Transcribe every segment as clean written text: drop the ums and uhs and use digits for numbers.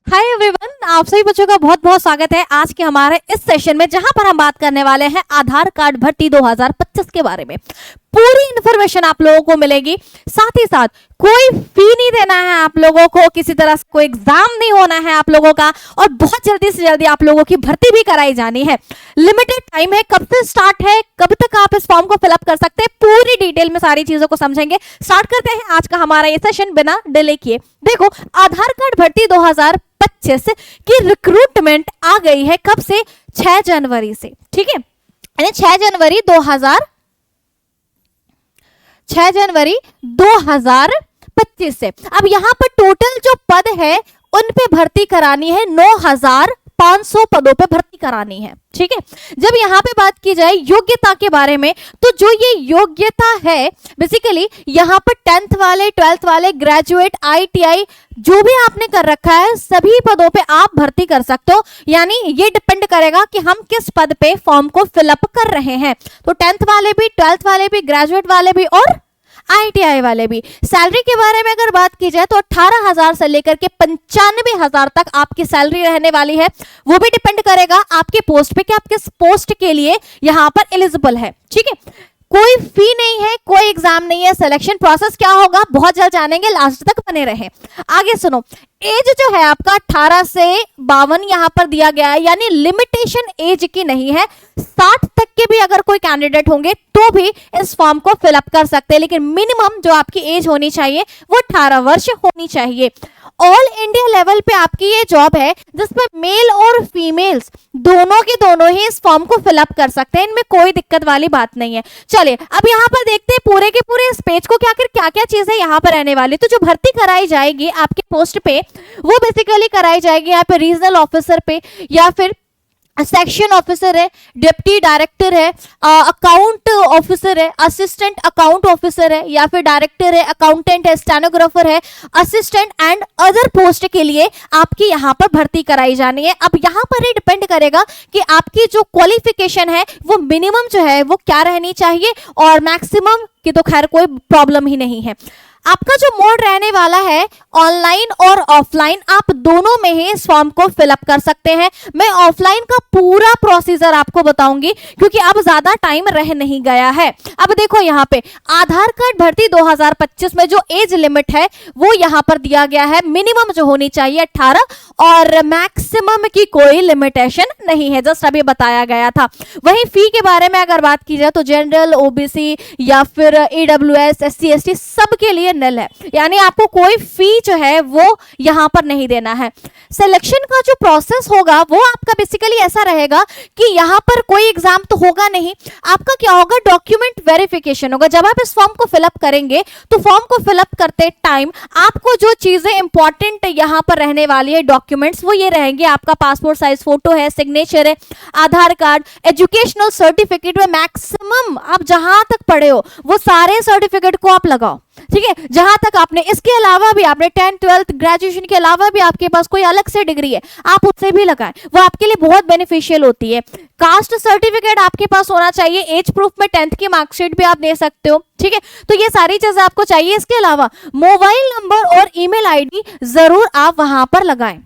Hi everyone, आप सभी बच्चों का बहुत बहुत स्वागत है आज के हमारे इस सेशन में, जहां पर हम बात करने वाले हैं आधार कार्ड भर्ती 2025 के बारे में। पूरी इन्फॉर्मेशन आप लोगों को मिलेगी, साथ ही साथ कोई फी नहीं देना है आप लोगों को, किसी तरह से कोई एग्जाम नहीं होना है आप लोगों का, और बहुत जल्दी से जल्दी आप लोगों की भर्ती भी कराई जानी है। लिमिटेड टाइम है, कब से स्टार्ट है, कब तक आप इस फॉर्म को फिलअप कर सकते हैं, पूरी डिटेल में सारी चीजों को समझेंगे। स्टार्ट करते हैं आज का हमारा ये सेशन बिना डिले किए। देखो, आधार कार्ड भर्ती 2025 की रिक्रूटमेंट आ गई है कब से? 6 जनवरी से, ठीक है, यानी 6 जनवरी 2025 से। अब यहां पर टोटल जो पद है उन पे भर्ती करानी है, 9,500 पदों पे भर्ती करानी है, ठीक है। जब यहाँ पे बात की जाए योग्यता के बारे में, तो जो ये योग्यता है बेसिकली यहाँ पर 10th वाले, 12th वाले, ग्रेजुएट, ITI जो भी आपने कर रखा है सभी पदों पे आप भर्ती कर सकते हो। यानी ये डिपेंड करेगा कि हम किस पद पे फॉर्म को फिलअप कर रहे हैं। तो 10th वाले भी, 12th वाले भी, ग्रेजुएट वाले भी और ITI वाले भी। सैलरी के बारे में अगर बात की जाए तो 18,000 से लेकर के 95,000 तक आपकी सैलरी रहने वाली है। वो भी डिपेंड करेगा आपके पोस्ट पे कि आप किस पोस्ट के लिए यहाँ पर एलिजिबल है, ठीक है। कोई फी नहीं है, कोई एग्जाम नहीं है। सिलेक्शन प्रोसेस क्या होगा बहुत जल्द जानेंगे, लास्ट तक बने रहे। आगे सुनो, एज जो है आपका 18 से 52 यहाँ पर दिया गया है, यानी लिमिटेशन एज की नहीं है। 60 तक के भी अगर कोई कैंडिडेट होंगे तो भी इस फॉर्म को फिलअप कर सकते हैं, लेकिन मिनिमम जो आपकी एज होनी चाहिए वो 18 वर्ष होनी चाहिए। ऑल इंडिया लेवल पे आपकी ये जॉब है जिसमें मेल और फीमेल्स दोनों के दोनों ही इस फॉर्म को फिलअप कर सकते हैं, इनमें कोई दिक्कत वाली बात नहीं है। चलिए अब यहाँ पर देखते हैं पूरे के पूरे इस पेज को क्या क्या चीजें यहाँ पर रहने वाली। तो जो भर्ती कराई जाएगी आपके पोस्ट पे वो बेसिकली कराई जाएगी यहाँ पे रीजनल ऑफिसर पे, या फिर सेक्शन ऑफिसर है, डिप्टी डायरेक्टर है, अकाउंट ऑफिसर है, असिस्टेंट अकाउंट ऑफिसर है, या फिर डायरेक्टर है, अकाउंटेंट है, स्टेनोग्राफर है, असिस्टेंट एंड अदर पोस्ट के लिए आपकी यहाँ पर भर्ती कराई जानी है। अब यहाँ पर ही डिपेंड करेगा कि आपकी जो क्वालिफिकेशन है वो मिनिमम जो है वो क्या रहनी चाहिए, और मैक्सिमम की तो खैर कोई प्रॉब्लम ही नहीं है। आपका जो मोड रहने वाला है ऑनलाइन और ऑफलाइन, आप दोनों में ही इस फॉर्म को फिलअप कर सकते हैं। मैं ऑफलाइन का पूरा प्रोसीजर आपको बताऊंगी क्योंकि अब ज्यादा टाइम रह नहीं गया है। अब देखो यहाँ पे आधार कार्ड भर्ती 2025 में जो एज लिमिट है वो यहाँ पर दिया गया है, मिनिमम जो होनी चाहिए 18 और मैक्सिमम की कोई लिमिटेशन नहीं है, जस्ट अभी बताया गया था। वहीं फी के बारे में अगर बात की जाए तो जनरल, OBC या फिर AWS, SC, ST सब के लिए नल है, यानी आपको कोई फी जो है वो यहां पर नहीं देना है। सिलेक्शन का जो प्रोसेस होगा वो आपका बेसिकली ऐसा रहेगा कि यहां पर कोई एग्जाम तो होगा नहीं, आपका क्या होगा, डॉक्यूमेंट वेरिफिकेशन होगा। जब आप इस फॉर्म को फिलअप करेंगे तो फॉर्म को फिलअप करते टाइम आपको जो चीजें इंपॉर्टेंट यहां पर रहने वाली है डॉक्यूमेंट्स, वो ये रहेंगे, आपका पासपोर्ट साइज फोटो है, सिग्नेचर है, आधार कार्ड, एजुकेशनल सर्टिफिकेट में मैक्सिमम आप जहां तक पढ़े हो वो सारे सर्टिफिकेट को आप लगाओ, ठीक है, जहां तक आपने। इसके अलावा भी आपने 10th, 12th, ग्रेजुएशन के अलावा भी आपके पास कोई अलग से डिग्री है आप उससे भी लगाएं, वो आपके लिए बहुत बेनिफिशियल होती है। कास्ट सर्टिफिकेट आपके पास होना चाहिए, एज प्रूफ में 10th की मार्कशीट भी आप दे सकते हो, ठीक है। तो ये सारी चीजें आपको चाहिए। इसके अलावा मोबाइल नंबर और ईमेल आईडी जरूर आप वहां पर लगाएं,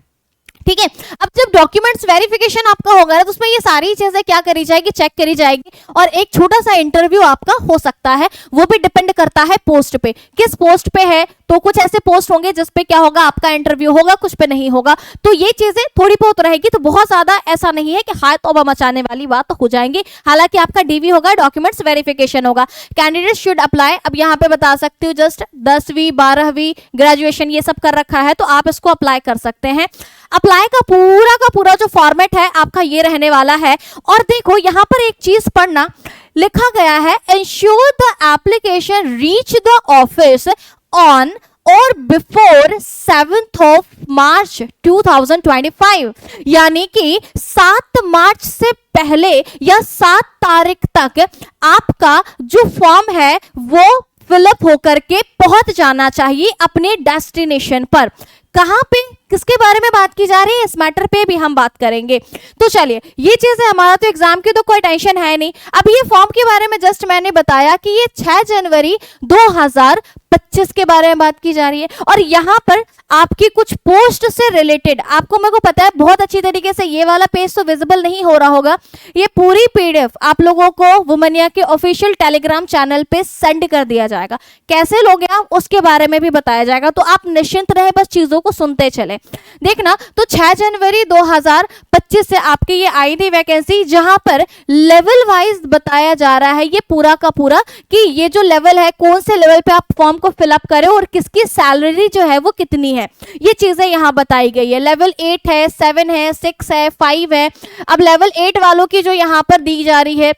ठीक है। अब जब डॉक्यूमेंट्स वेरिफिकेशन आपका होगा तो उसमें ये सारी चीजें क्या करी जाएगी, चेक करी जाएगी, और एक छोटा सा इंटरव्यू आपका हो सकता है। वो भी डिपेंड करता है पोस्ट पे, किस पोस्ट पे है, तो कुछ ऐसे पोस्ट होंगे जिस पे क्या होगा, आपका इंटरव्यू होगा, कुछ पे नहीं होगा। तो ये चीजें थोड़ी बहुत रहेगी, तो बहुत ज्यादा ऐसा नहीं है कि हाथ तौबा मचाने वाली बात हो जाएंगी। हालांकि आपका DV होगा, डॉक्यूमेंट्स वेरिफिकेशन होगा। कैंडिडेट शुड अप्लाई, अब यहाँ पे बता सकती हूँ, जस्ट 10वीं 12वीं ग्रेजुएशन ये सब कर रखा है तो आप इसको अप्लाई कर सकते हैं। अप्लाई का पूरा जो फॉर्मेट है आपका ये रहने वाला है। और देखो यहाँ पर एक चीज पढ़ना, लिखा गया है ensure the application reach the office on और बिफोर 7th of March 2025, यानी कि 7 मार्च से पहले या 7 तारीख तक आपका जो फॉर्म है वो फिलअप होकर के पहुंच जाना चाहिए अपने डेस्टिनेशन पर। कहां पे, किसके बारे में बात की जा रही है, इस मैटर पे भी हम बात करेंगे। तो चलिए, ये चीज है, हमारा तो एग्जाम की तो कोई टेंशन है नहीं। अब ये फॉर्म के बारे में जस्ट मैंने बताया कि ये 6 जनवरी 2025 2025 के बारे में बात की जा रही है। और यहाँ पर आपकी कुछ पोस्ट से रिलेटेड, आपको मेरे को पता है बहुत अच्छी तरीके से ये वाला पेज तो विजिबल नहीं हो रहा होगा, ये पूरी पीडीएफ आप लोगों को वुमनिया के ऑफिशियल टेलीग्राम चैनल पे सेंड कर दिया जाएगा। कैसे लोगे आप उसके बारे में भी बताया जाएगा, तो आप निश्चिंत रहे, बस चीजों को सुनते चले। देखना, तो 6 जनवरी 2025 से आपकी ये आई थी वैकेंसी, जहां पर लेवल वाइज बताया जा रहा है ये पूरा का पूरा कि ये जो लेवल है कौन से लेवल पे आप फॉर्म को फिलअप करें और किसकी सैलरी जो है वो कितनी है, ये चीजें यहाँ बताई गई है। लेवल 8 है, 7 है, 6 है, 5 है। अब लेवल 8 वालों की जो यहाँ पर दी जा रही है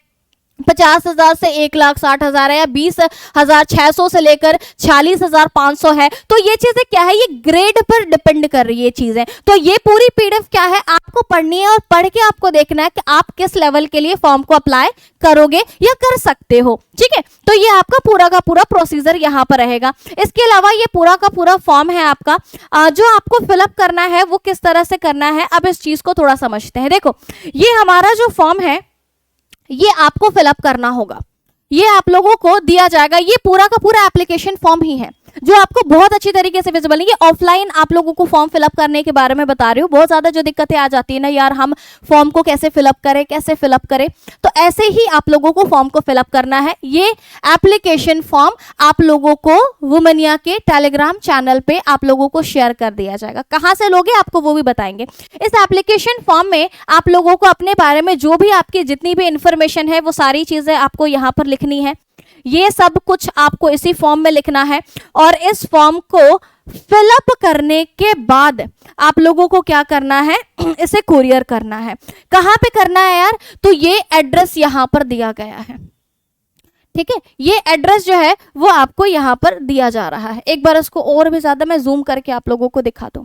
50,000 से 1,60,000 है, या 20,600 से लेकर 46,500 है। तो ये चीजें क्या है, ये ग्रेड पर डिपेंड कर रही है चीजें। तो ये पूरी पीडीएफ क्या है, आपको पढ़नी है और पढ़ के आपको देखना है कि आप किस लेवल के लिए फॉर्म को अप्लाई करोगे या कर सकते हो। ठीक है, तो ये आपका पूरा का पूरा प्रोसीजर यहाँ पर रहेगा। इसके अलावा ये पूरा का पूरा फॉर्म है आपका, जो आपको फिलअप करना है वो किस तरह से करना है, अब इस चीज को थोड़ा समझते हैं। देखो, ये हमारा जो फॉर्म है ये आपको फिलअप करना होगा, ये आप लोगों को दिया जाएगा। ये पूरा का पूरा एप्लीकेशन फॉर्म ही है जो आपको बहुत अच्छी तरीके से विजिबल है। ये ऑफलाइन आप लोगों को फॉर्म फिलअप करने के बारे में बता रही हूँ। बहुत ज्यादा जो दिक्कतें आ जाती है ना यार, हम फॉर्म को कैसे फिलअप करें, कैसे फिलअप करें, तो ऐसे ही आप लोगों को फॉर्म को फिलअप करना है। ये एप्लीकेशन फॉर्म आप लोगों को वुमनिया के टेलीग्राम चैनल पे आप लोगों को शेयर कर दिया जाएगा। कहाँ से लोगे आपको वो भी बताएंगे। इस एप्लीकेशन फॉर्म में आप लोगों को अपने बारे में जो भी आपकी जितनी भी इंफॉर्मेशन है वो सारी चीजें आपको यहाँ पर लिखनी है। ये सब कुछ आपको इसी फॉर्म में लिखना है और इस फॉर्म को फिलअप करने के बाद आप लोगों को क्या करना है, इसे कुरियर करना है। कहाँ पे करना है यार, तो ये एड्रेस यहाँ पर दिया गया है। ठीक है, ये एड्रेस जो है वो आपको यहाँ पर दिया जा रहा है। एक बार इसको और भी ज्यादा मैं जूम करके आप लोगों को दिखा दूं।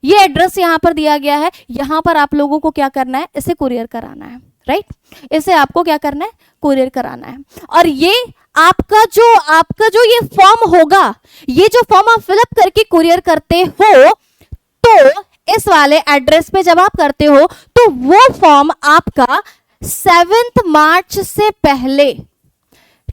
ये एड्रेस यहाँ पर दिया गया है, यहाँ पर आप लोगों को क्या करना है, इसे कुरियर कराना है। राइट, इसे आपको क्या करना है, कुरियर कराना है। और ये आपका जो ये फॉर्म होगा, ये जो फॉर्म आप फिलअप करके कुरियर करते हो, तो इस वाले एड्रेस पे जब आप करते हो तो वो फॉर्म आपका 7 मार्च से पहले,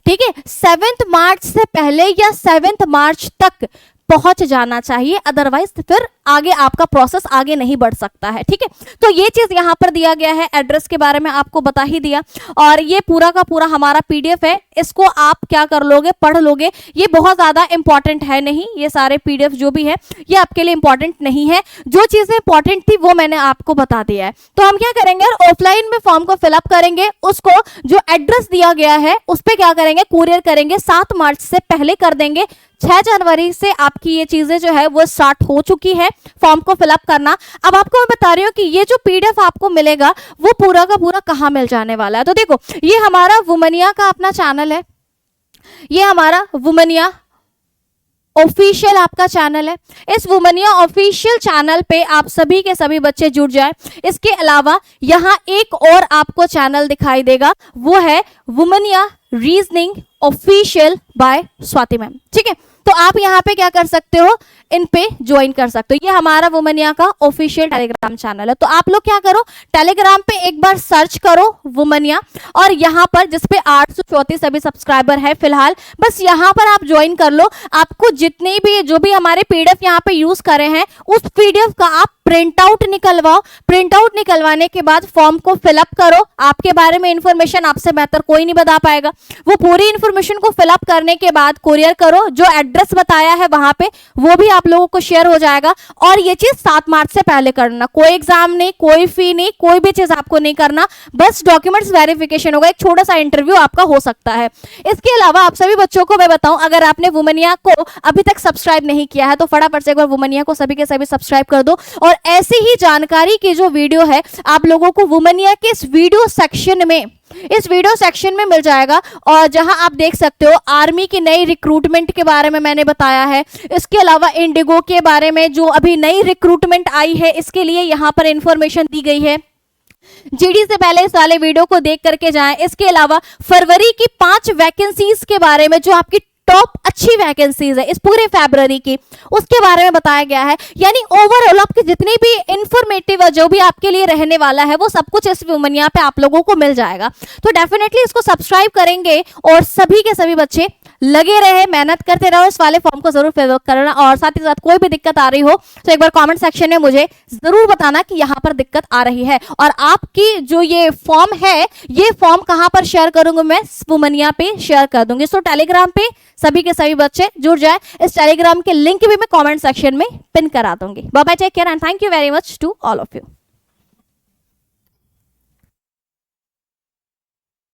ठीक है, 7 मार्च से पहले या 7 मार्च तक पहुंच जाना चाहिए, अदरवाइज फिर आगे आपका प्रोसेस आगे नहीं बढ़ सकता है। ठीक है, तो ये चीज यहां पर दिया गया है। एड्रेस के बारे में आपको बता ही दिया। और ये पूरा का पूरा हमारा पीडीएफ है, इसको आप क्या कर लोगे, पढ़ लोगे। ये बहुत ज्यादा इंपॉर्टेंट है नहीं, ये सारे पीडीएफ जो भी है ये आपके लिए इंपॉर्टेंट नहीं है। जो चीजें इंपॉर्टेंट थी वो मैंने आपको बता दिया है। तो हम क्या करेंगे, ऑफलाइन में फॉर्म को फिलअप करेंगे, उसको जो एड्रेस दिया गया है उस पर क्या करेंगे, कुरियर करेंगे। 7 मार्च से पहले कर देंगे। 6 जनवरी से आपकी ये चीजें जो है वो स्टार्ट हो चुकी है फॉर्म को फिलअप करना। अब आपको मैं बता रही हूँ कि ये जो पीडीएफ आपको मिलेगा वो पूरा का पूरा कहाँ मिल जाने वाला है। तो देखो, ये हमारा वुमनिया का अपना चैनल है, ये हमारा वुमनिया ऑफिशियल आपका चैनल है। इस वुमनिया ऑफिशियल चैनल पे आप सभी के सभी बच्चे जुड़ जाए। इसके अलावा यहाँ एक और आपको चैनल दिखाई देगा, वो है Womania reasoning official by Swati ma'am. ठीक है, तो आप यहाँ पे क्या कर सकते हो, इन पे ज्वाइन कर सकते हो। ये हमारा वुमनिया का ऑफिशियल टेलीग्राम चैनल है। तो आप लोग क्या करो, टेलीग्राम पे एक बार सर्च करो वुमनिया, और यहाँ पर जिसपे 834 अभी सब्सक्राइबर है फिलहाल, बस यहाँ पर आप ज्वाइन कर लो। आपको जितनी भी जो भी हमारे पीडीएफ यहाँ पे यूज करे हैं उस पीडीएफ का आप प्रिंट आउट निकलवाओ। प्रिंट आउट निकलवाने के बाद फॉर्म को फिलअप करो। आपके बारे में इंफॉर्मेशन आपसे बेहतर कोई नहीं बता पाएगा। वो पूरी इंफॉर्मेशन को फिलअप करने के बाद कुरियर करो। जो एड्रेस बताया है वहां पे वो भी आप लोगों को शेयर हो जाएगा। और ये चीज 7 मार्च से पहले करना। कोई एग्जाम नहीं, कोई फी नहीं, कोई भी चीज आपको नहीं करना, बस डॉक्यूमेंट्स वेरिफिकेशन होगा, एक छोटा सा इंटरव्यू आपका हो सकता है। इसके अलावा आप सभी बच्चों को मैं बताऊं, अगर आपने वुमनिया को अभी तक सब्सक्राइब नहीं किया है तो फटाफट से एक बार वुमनिया को सभी के सभी सब्सक्राइब कर दो। और ऐसी ही जानकारी की जो वीडियो है आप लोगों को वुमनिया के इस वीडियो सेक्शन में मिल जाएगा। और जहां आप देख सकते हो आर्मी की नई रिक्रूटमेंट के बारे में मैंने बताया है। इसके अलावा इंडिगो के बारे में जो अभी नई रिक्रूटमेंट आई है इसके लिए यहां पर इंफॉर्मेशन दी गई है। जीडी से पहले इस वाले वीडियो को देख करके जाएं। इसके अलावा फरवरी की 5 वैकेंसीज के बारे में जो आपकी टॉप अच्छी वैकेंसीज है इस पूरे फरवरी की, उसके बारे में बताया गया है। यानी ओवरऑल आपके जितनी भी इंफॉर्मेटिव जो भी आपके लिए रहने वाला है वो सब कुछ इस वुमनिया पे आप लोगों को मिल जाएगा। तो डेफिनेटली इसको सब्सक्राइब करेंगे और सभी के सभी बच्चे लगे रहे, मेहनत करते रहो, इस वाले फॉर्म को जरूर फिल करना। और साथ ही साथ कोई भी दिक्कत आ रही हो तो एक बार कमेंट सेक्शन में मुझे जरूर बताना कि यहाँ पर दिक्कत आ रही है। और आपकी जो ये फॉर्म है, ये फॉर्म कहाँ पर शेयर करूंगी मैं, वुमनिया पे शेयर कर दूंगी। सो टेलीग्राम पे सभी के सभी बच्चे जुड़ जाए, इस टेलीग्राम के लिंक भी मैं कमेंट सेक्शन में पिन करा दूंगी। Bye bye, take care and thank you very much to all of you.